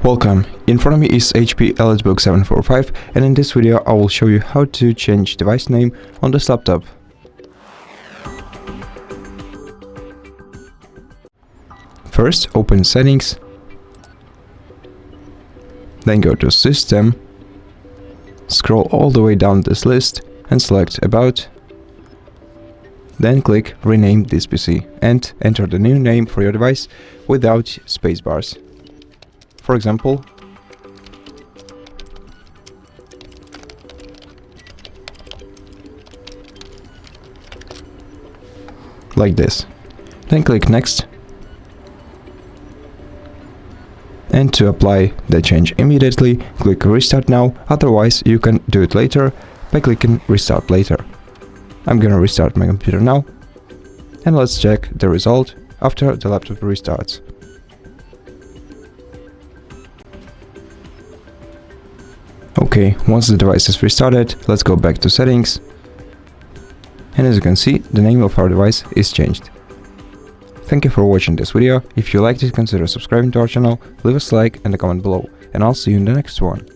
Welcome, in front of me is HP EliteBook 745, and in this video I will show you how to change device name on this laptop. First, open Settings, then go to System, scroll all the way down this list and select About, then click Rename this PC and enter the new name for your device without spacebars. For example, like this. Then click Next. And to apply the change immediately, click Restart Now, otherwise you can do it later by clicking Restart Later. I'm gonna restart my computer now, and let's check the result after the laptop restarts. Okay, once the device is restarted, let's go back to Settings, and as you can see, the name of our device is changed. Thank you for watching this video. If you liked it, consider subscribing to our channel, leave us a like and a comment below, and I'll see you in the next one.